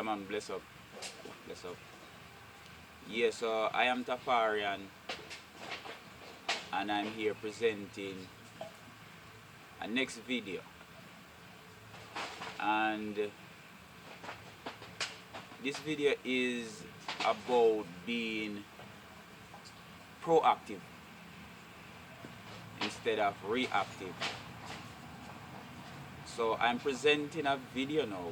Yeah, man, bless up. Bless up. Yeah, so I am Tafarian and I'm here presenting a next video. And this video is about being proactive instead of reactive. So I'm presenting a video now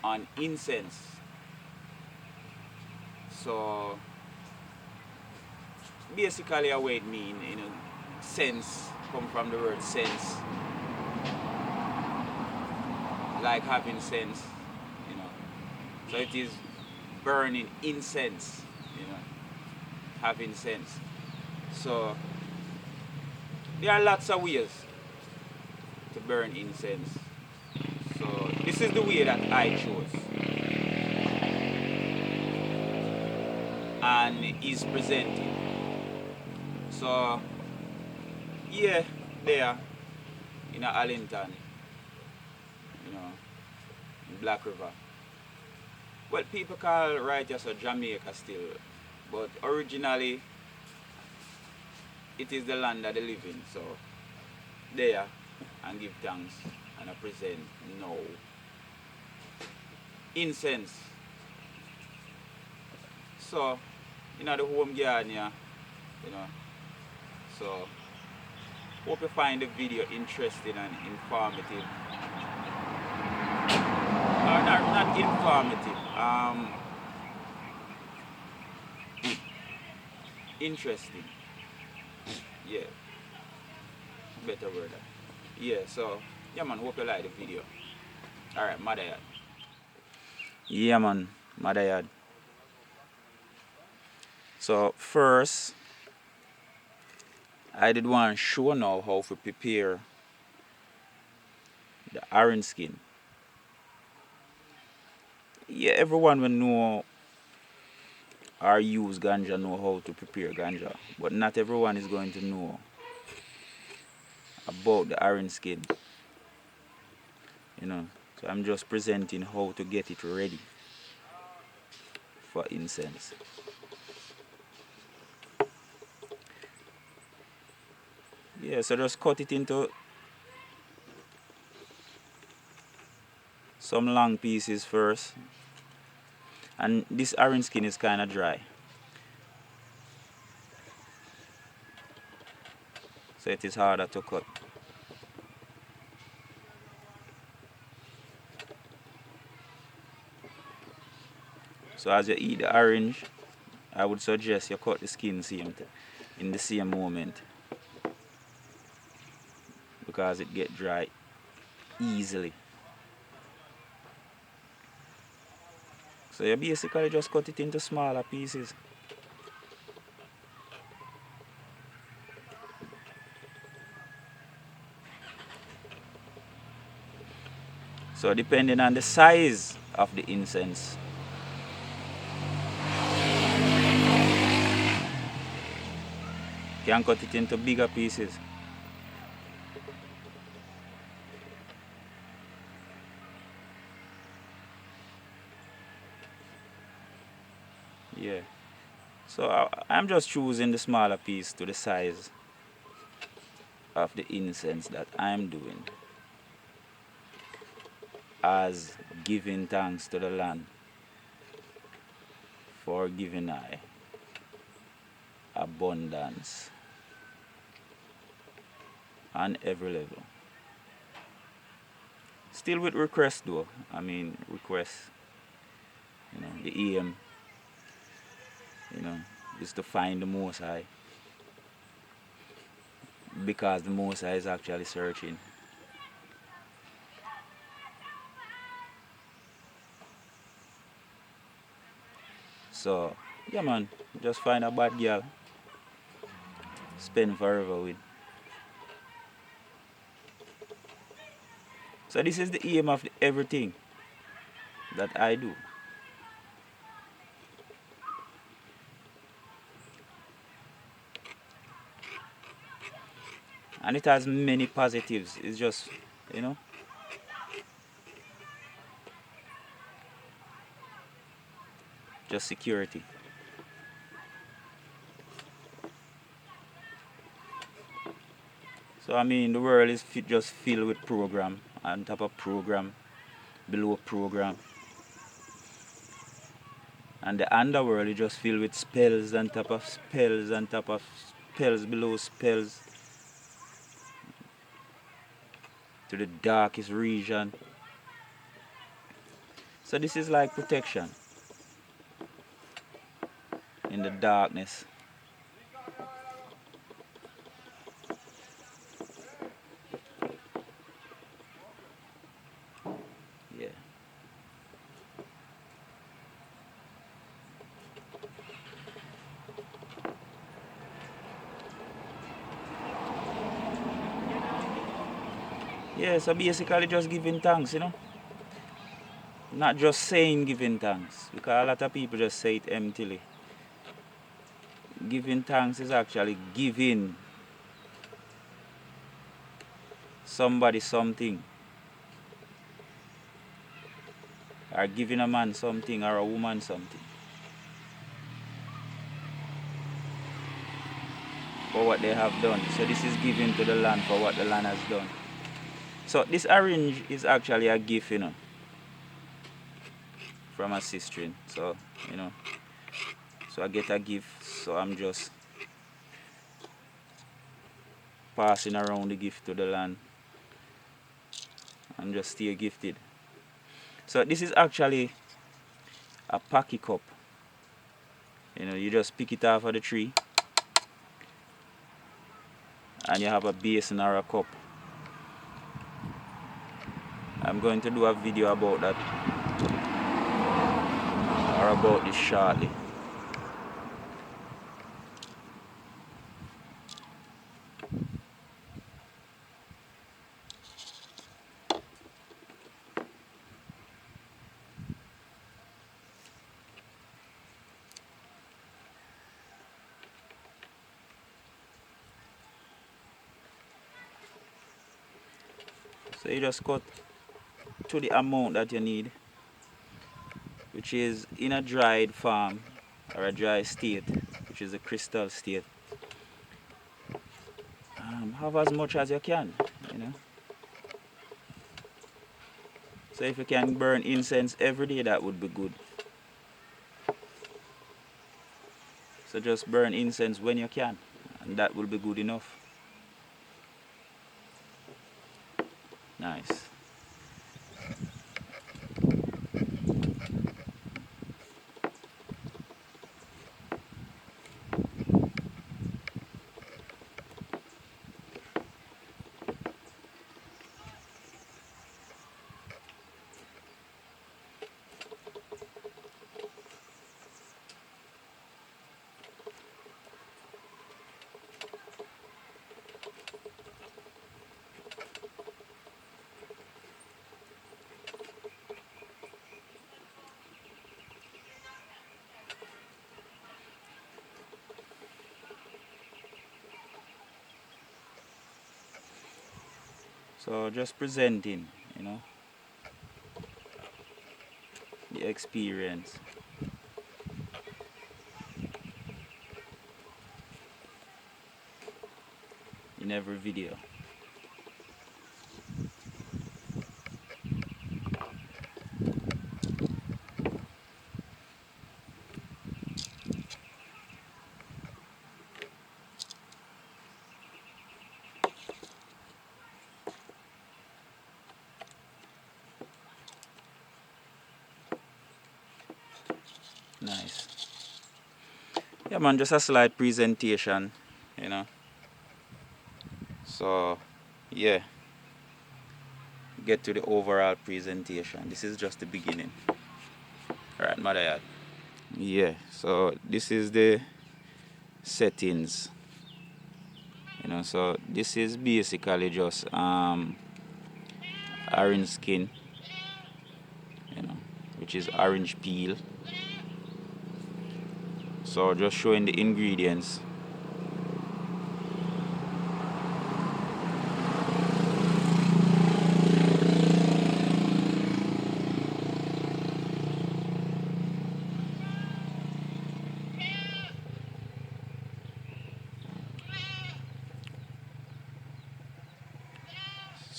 on incense. So basically what it means, sense come from the word sense, like having sense, you know. So it is burning incense, having sense. So there are lots of ways to burn incense. So this is the way that I chose and is presented. So yeah, there in Arlington, in Black River. Well, people call right here so Jamaica still, but originally it is the land that they live in. So there and give thanks and I present now incense. So the home garden here, so hope you find the video interesting and informative. Not informative, interesting. Yeah, better word. Yeah, so yeah man, hope you like the video. Alright, madayad. Yeah man, madayad. So first I did want to show now how to prepare the orange skin. Yeah, everyone will know or use ganja, know how to prepare ganja, but not everyone is going to know about the orange skin. So I'm just presenting how to get it ready for incense. Yeah, so just cut it into some long pieces first. And this orange skin is kind of dry, so it is harder to cut. So as you eat the orange, I would suggest you cut the skin in the same moment, because it get dry easily. So you basically just cut it into smaller pieces. So depending on the size of the incense, you can cut it into bigger pieces. Yeah. So I'm just choosing the smaller piece to the size of the incense that I'm doing, as giving thanks to the land for giving I abundance on every level. Still with request though. Request, the aim, is to find the Most High, because the Most High is actually searching. So, yeah man, just find a bad girl, spend forever with. So this is the aim of everything that I do. And it has many positives. It's just, just security. So I mean, the world is just filled with program, on top of program, below program, and the underworld is just filled with spells on top of spells on top of spells below spells to the darkest region. So this is like protection in the darkness. Yeah. Yeah, so basically just giving thanks, Not just saying giving thanks, because a lot of people just say it emptily. Giving thanks is actually giving somebody something, or giving a man something or a woman something for what they have done. So this is giving to the land for what the land has done. So this orange is actually a gift, from a sister. So, so I get a gift, so I'm just passing around the gift to the land and just stay gifted. So this is actually a packy cup. You just pick it off of the tree and you have a basin or a cup. I'm going to do a video about that or about this shortly. So you just cut to the amount that you need, which is in a dried form or a dry state, which is a crystal state. Have as much as you can. So if you can burn incense every day, that would be good. So just burn incense when you can, and that will be good enough. Nice. So just presenting, the experience. In every video. Nice. Yeah man, just a slight presentation, So yeah, get to the overall presentation. This is just the beginning. Alright, madayad. Yeah, so this is the settings. So this is basically just orange skin, which is orange peel. So just showing the ingredients.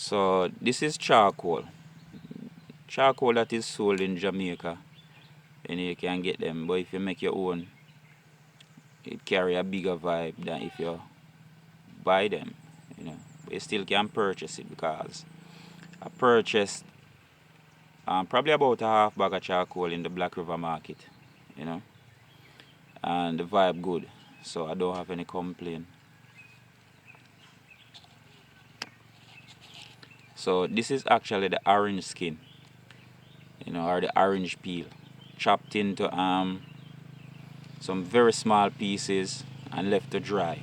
So this is charcoal. Charcoal that is sold in Jamaica, and you can get them. But if you make your own, it carry a bigger vibe than if you buy them. You know, but you still can purchase it because I purchased probably about a half bag of charcoal in the Black River Market. You know, and the vibe good, so I don't have any complaint. So this is actually the orange skin, you know, or the orange peel, chopped into some very small pieces and left to dry.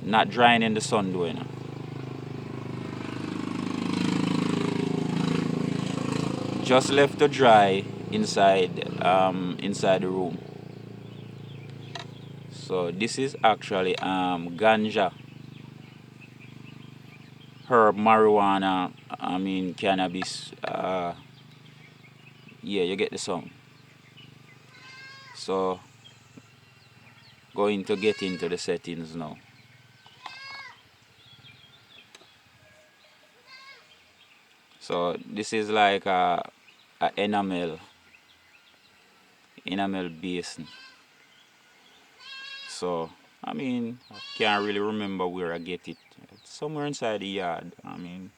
Not drying in the sun though, you know. Just left to dry inside the room. So this is actually ganja, herb, marijuana, I mean cannabis. Yeah, you get the song. So going to get into the settings now. So this is like a enamel basin. So I mean, I can't really remember where I get it. It's somewhere inside the yard. I mean,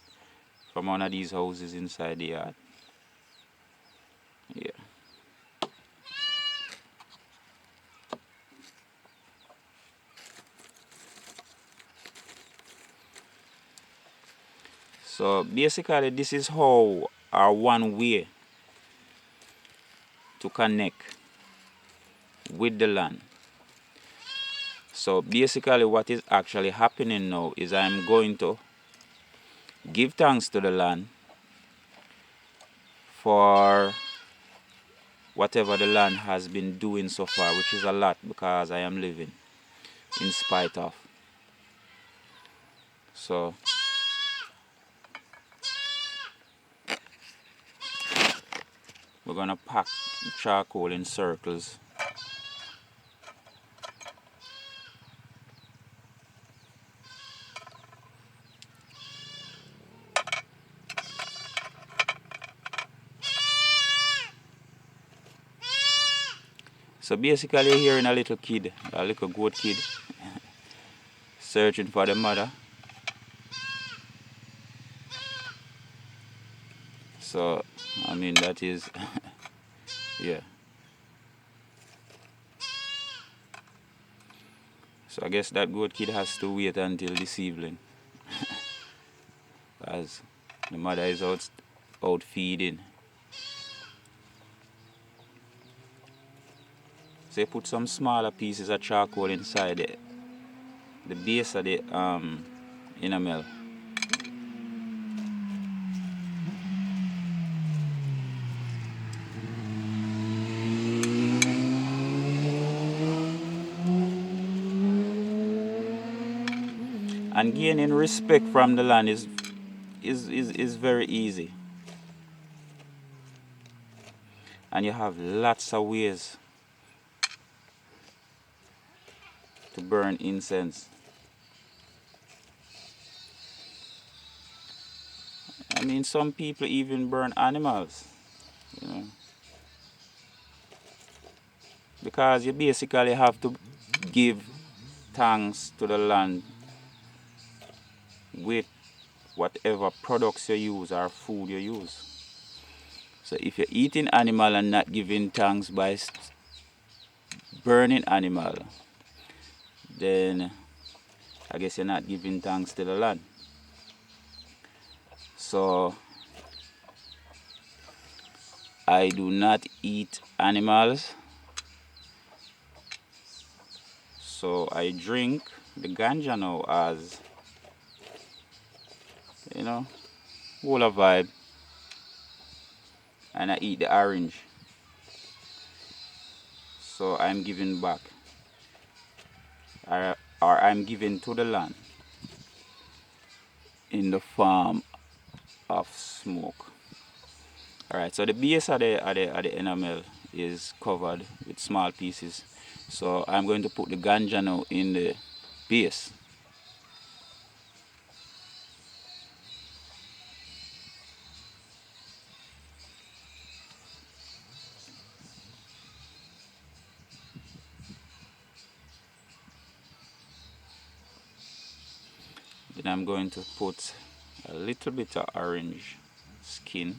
from one of these houses inside the yard. Yeah. So basically, this is how our one way to connect with the land. So basically, what is actually happening now is I'm going to give thanks to the land for whatever the land has been doing so far, which is a lot because I am living in spite of. So we're gonna pack charcoal in circles. So basically you're hearing a little kid, a little goat kid, searching for the mother. So I mean that is yeah. So I guess that goat kid has to wait until this evening. As the mother is out feeding. So you put some smaller pieces of charcoal inside the base of the enamel. And gaining respect from the land is very easy. And you have lots of ways to burn incense. I mean, some people even burn animals, you know, because you basically have to give thanks to the land with whatever products you use or food you use. So if you're eating animal and not giving thanks by burning animal, then I guess you're not giving thanks to the land. So I do not eat animals. So I drink the ganja now as, you know, whole a vibe. And I eat the orange. So I'm giving back. Or I'm giving to the land in the form of smoke. Alright, so the base of the enamel is covered with small pieces. So I'm going to put the ganja now in the base. Then I'm going to put a little bit of orange skin.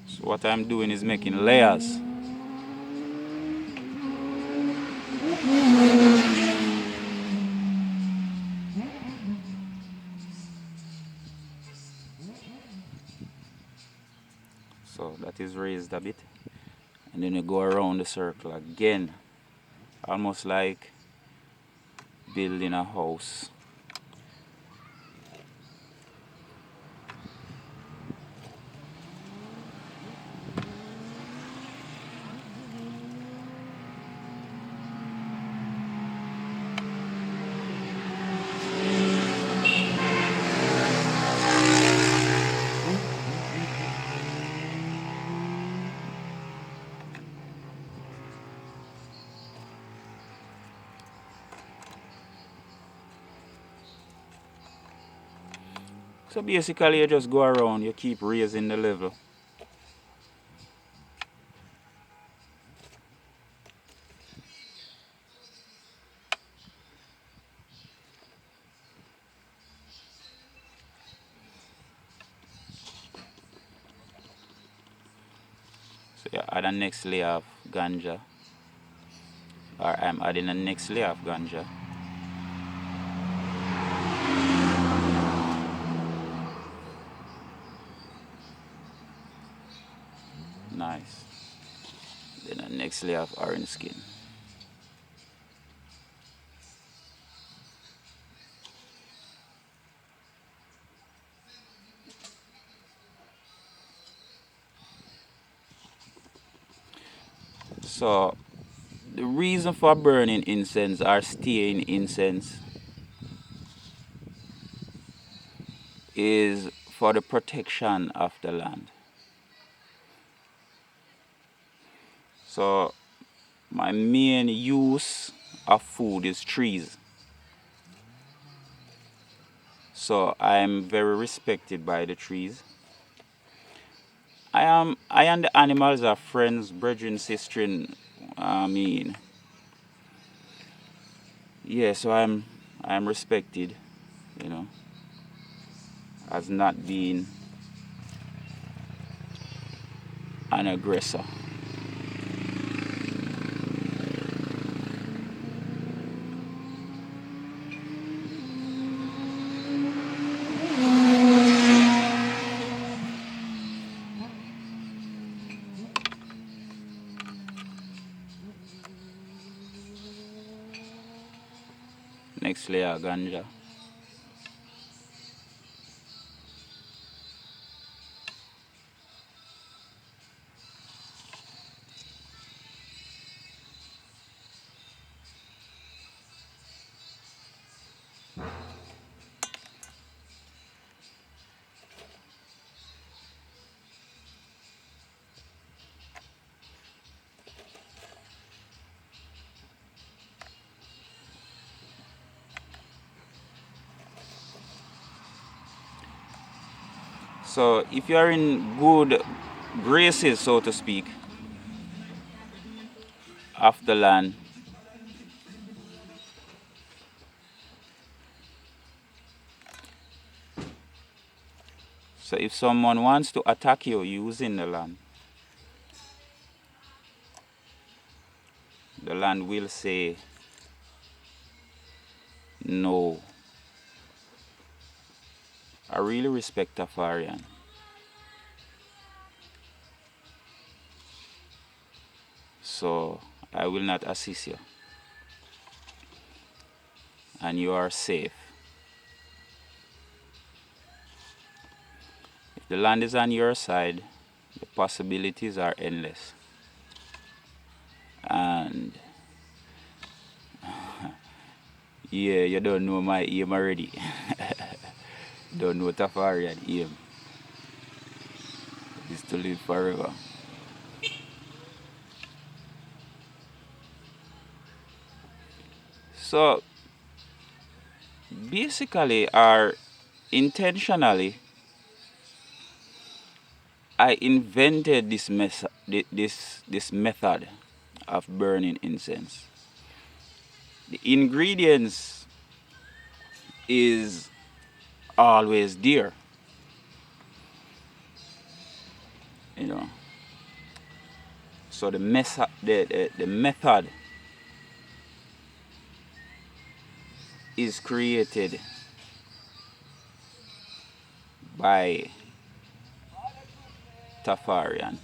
So what I'm doing is making layers. So that is raised a bit. And then you go around the circle again. Almost like building a house. So basically you just go around, you keep raising the level. So you add a next layer of ganja. Or I'm adding a next layer of ganja. Nice. Then a next layer of orange skin. So the reason for burning incense or staying incense is for the protection of the land. So my main use of food is trees. So I'm very respected by the trees. I and the animals are friends, brethren, sistren. I mean, yeah. So I'm respected, you know, as not being an aggressor. Next layer ganja. So if you are in good graces, so to speak, of the land, so if someone wants to attack you using the land will say no. I really respect Tafarian. So I will not assist you. And you are safe. If the land is on your side, the possibilities are endless. And yeah, you don't know my aim already. Don't know Tafarian aim. Is to live forever. So basically or intentionally I invented this method of burning incense. The ingredients is always there, you know. So the method is created by Tafarian.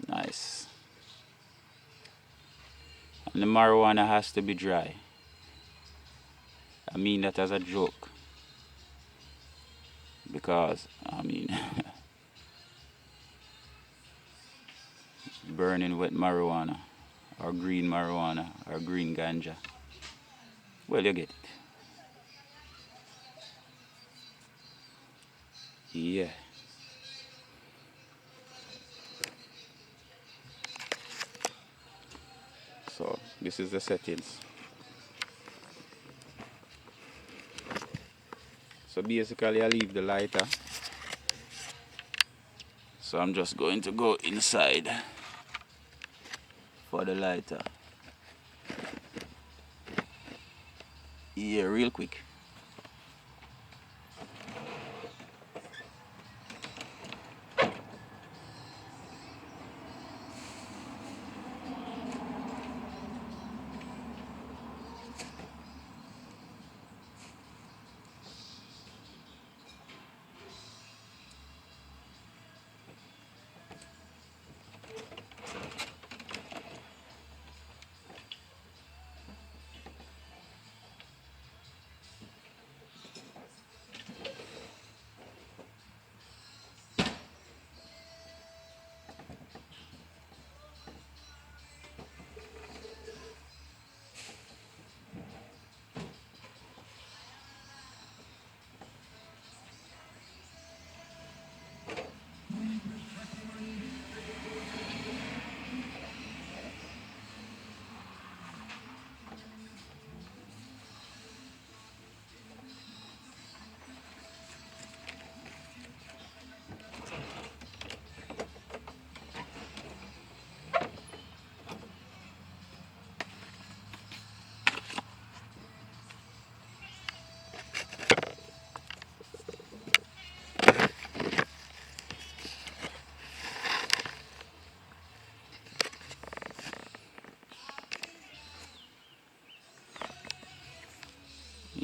Nice. And the marijuana has to be dry. I mean that as a joke. Because, I mean, burning wet marijuana, or green ganja. Well, you get it. Yeah. So, this is the settings. So basically I leave the lighter. So I'm just going to go inside for the lighter. Yeah, real quick.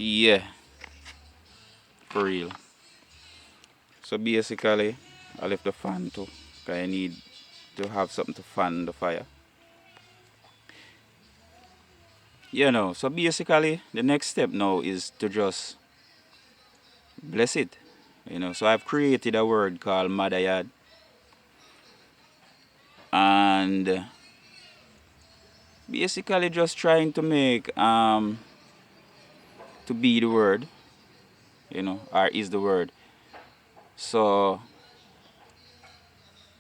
Yeah, for real. So basically I left the fan too, because I need to have something to fan the fire. So basically the next step now is to just bless it. So I've created a word called madayad, and basically just trying to make to be the word, or is the word. So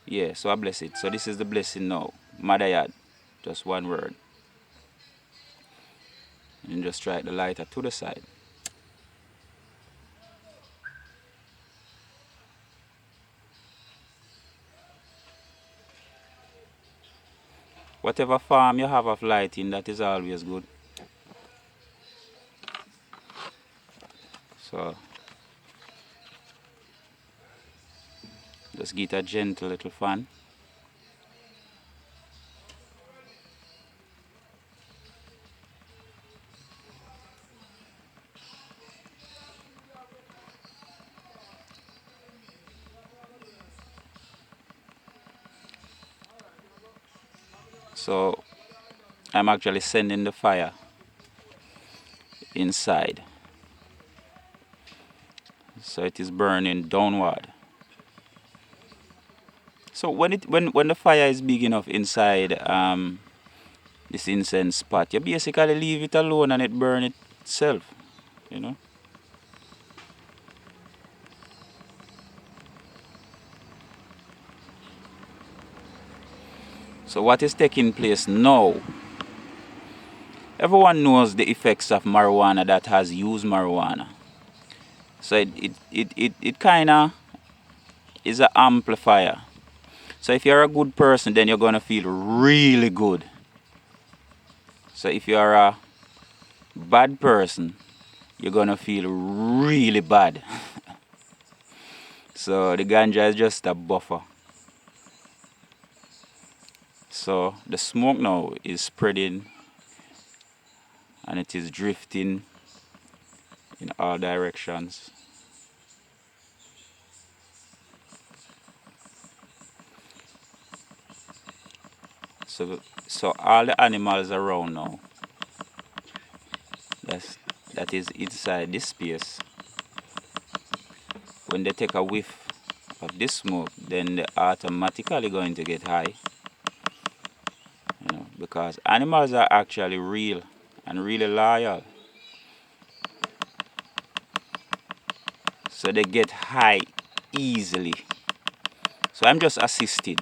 yeah, so I bless it. So this is the blessing now. Madayad. Just one word. And just strike the lighter to the side. Whatever form you have of lighting, that is always good. So just get a gentle little fan. So I'm actually sending the fire inside. So it is burning downward. So when the fire is big enough inside this incense spot, you basically leave it alone and it burn itself, you know. So what is taking place now everyone knows the effects of marijuana that has used marijuana. So it kind of is an amplifier. So if you're a good person, then you're going to feel really good. So if you're a bad person, you're going to feel really bad. So the ganja is just a buffer. So the smoke now is spreading and it is drifting in all directions. So all the animals around now, that's, that is inside this space, when they take a whiff of this smoke, then they're automatically going to get high. Because animals are actually real and really loyal. So they get high easily. So I'm just assisting.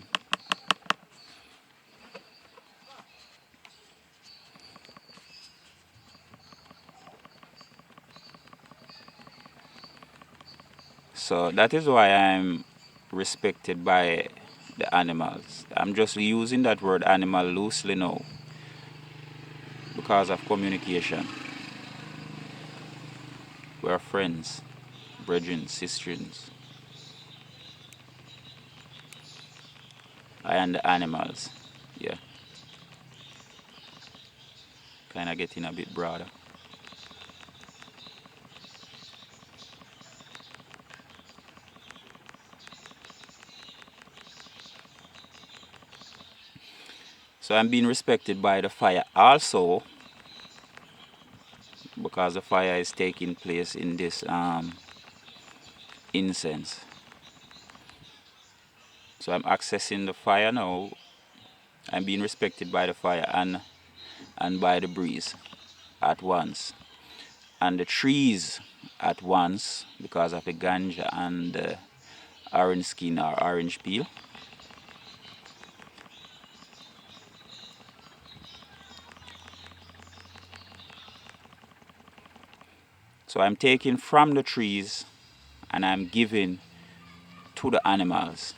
So that is why I'm respected by the animals. I'm just using that word animal loosely now because of communication. We're friends, brethren, sisters. I and the animals. Yeah. Kind of getting a bit broader. So I'm being respected by the fire also because the fire is taking place in this incense. So I'm accessing the fire now. I'm being respected by the fire and by the breeze at once. And the trees at once because of the ganja and the orange skin or orange peel. So I'm taking from the trees and I'm giving to the animals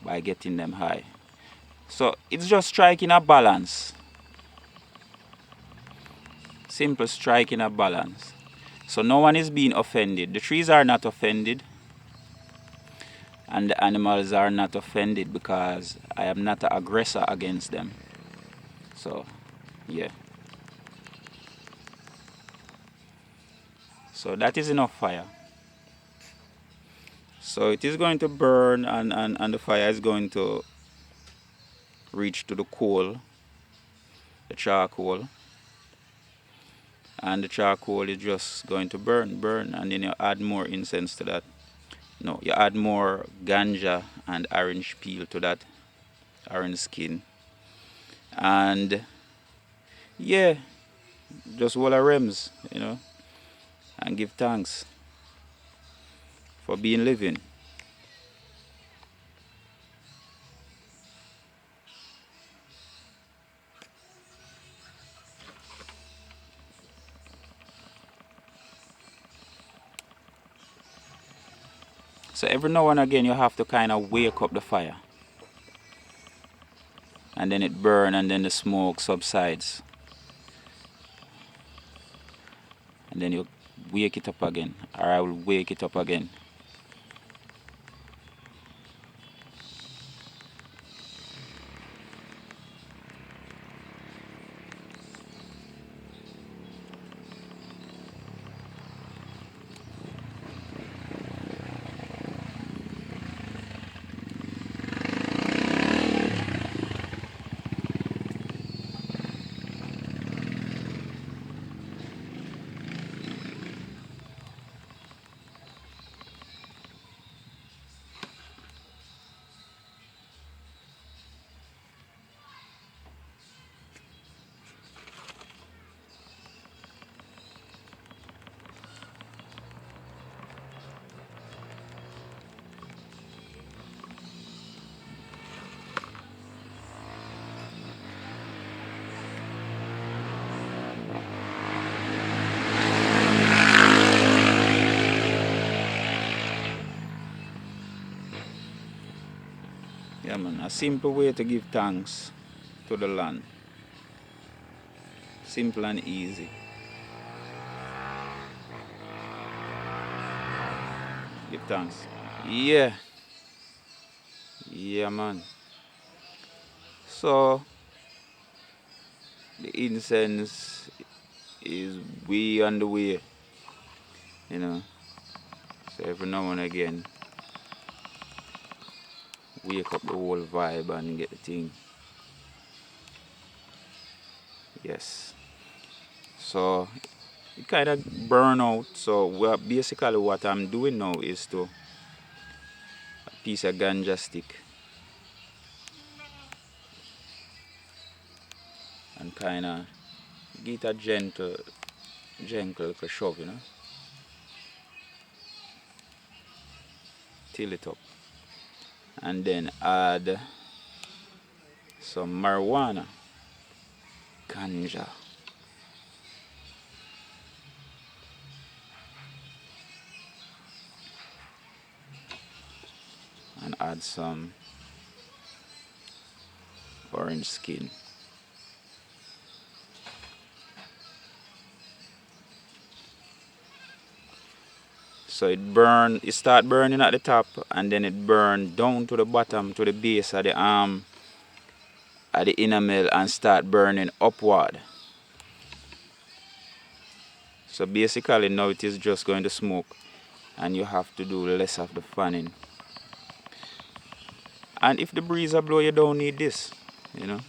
by getting them high. So it's just striking a balance. Simple striking a balance. So no one is being offended. The trees are not offended and the animals are not offended because I am not an aggressor against them. So yeah. So that is enough fire. So it is going to burn and the fire is going to reach to the coal, the charcoal. And the charcoal is just going to burn, and then you add more incense to that. No, you add more ganja and orange peel to that, orange skin. And yeah, just walla rems, and give thanks for being living. So every now and again you have to kind of wake up the fire. And then it burns and then the smoke subsides. And then you wake it up again. Or I will wake it up again. Yeah, man. A simple way to give thanks to the land. Simple and easy. Give thanks. Yeah. Yeah, man. So the incense is way on the way, you know. So every now and again, wake up the whole vibe and get the thing. Yes. So it kind of burn out. So basically what I'm doing now is to a piece of ganja stick and kind of get a gentle little shove, you know, till it up, and then add some marijuana, ganja, and add some orange skin. So it start burning at the top and then it burn down to the bottom to the base of the arm at the enamel and start burning upward. So basically now it is just going to smoke and you have to do less of the fanning. And if the breeze a blow, you don't need this, you know.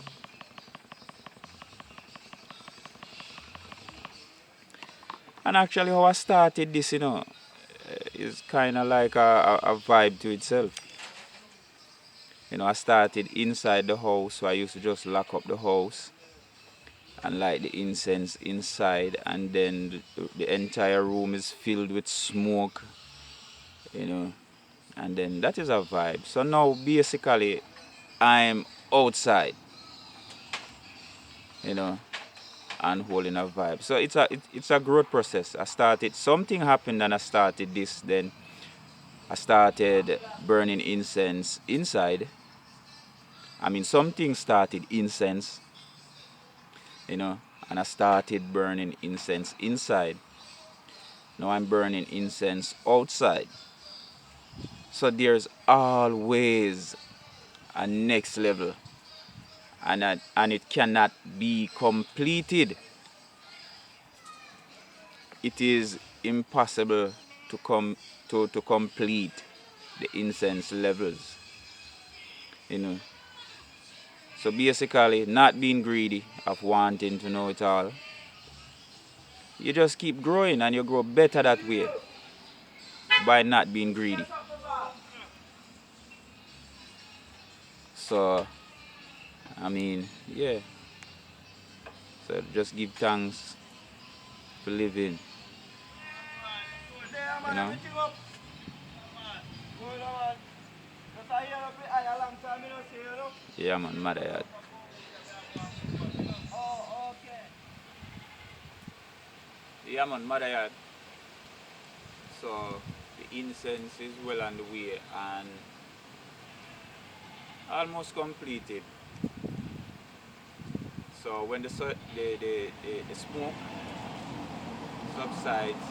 And actually how I started this, you know, is kind of like a vibe to itself. You know, I started inside the house, so I used to just lock up the house and light the incense inside, and then the entire room is filled with smoke, you know, and then that is a vibe. So now basically I'm outside, you know, and holding a vibe. So it's a growth process. I started something happened and I started this, then I started burning incense inside. I mean something started incense, you know, and I started burning incense inside. Now I'm burning incense outside. So there's always a next level, and it cannot be completed. It is impossible to complete the incense levels, you know. So basically, not being greedy of wanting to know it all, you just keep growing and you grow better that way by not being greedy. So I mean, yeah. So just give thanks for living, you know. Yeah, man, madayad. Yeah, man, madayad. So the incense is well on the way and almost completed. So when the smoke subsides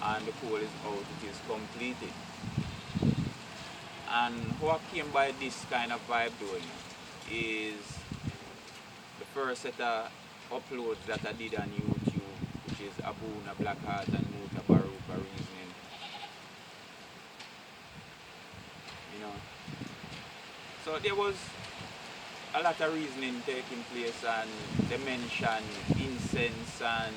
and the coal is out, it is completed. And how I came by this kind of vibe doing is the first set of uploads that I did on YouTube, which is Abuna, Black Heart and Muta Baruka Reasoning, you know. So there was a lot of reasoning taking place and they mentioned incense and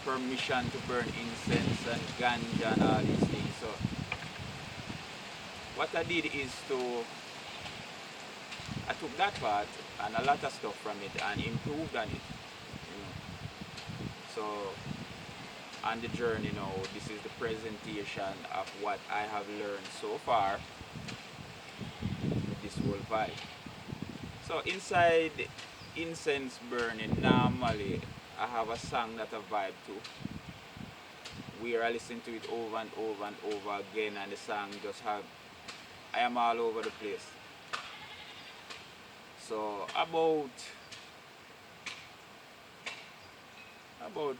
permission to burn incense and ganja and all these things. So what I did is I took that part and a lot of stuff from it and improved on it, you know. So on the journey now, this is the presentation of what I have learned so far with this whole vibe. So inside incense burning, normally I have a song that I vibe to, where I listen to it over and over and over again, and the song just have I am all over the place. So about 2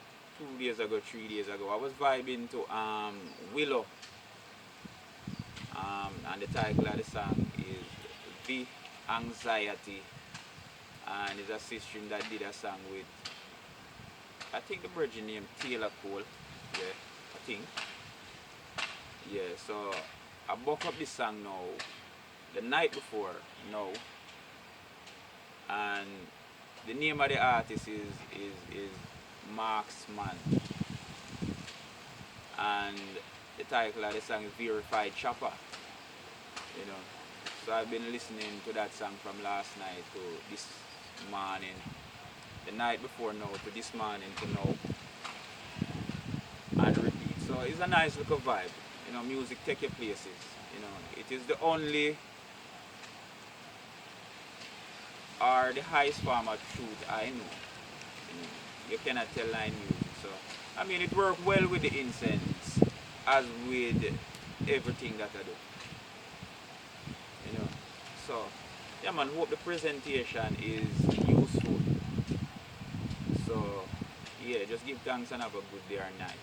days ago, 3 days ago, I was vibing to Willow, and the title of the song is The Anxiety, and it's a sister that did a song with, I think the virgin named Taylor Cole, yeah, I think, yeah. So I buck up this song now, the night before now, and the name of the artist is Marksman, and the title of the song is Verified Chopper, you know. So I've been listening to that song from last night to this morning, the night before now to this morning to now, and repeat. So it's a nice little vibe, you know. Music take you places, you know. It is the only or the highest form of truth I know. You know, you cannot tell line music. So I mean, it works well with the incense as with everything that I do. You know. So yeah, man. Hope the presentation is useful. So yeah, just give thanks and have a good day or night.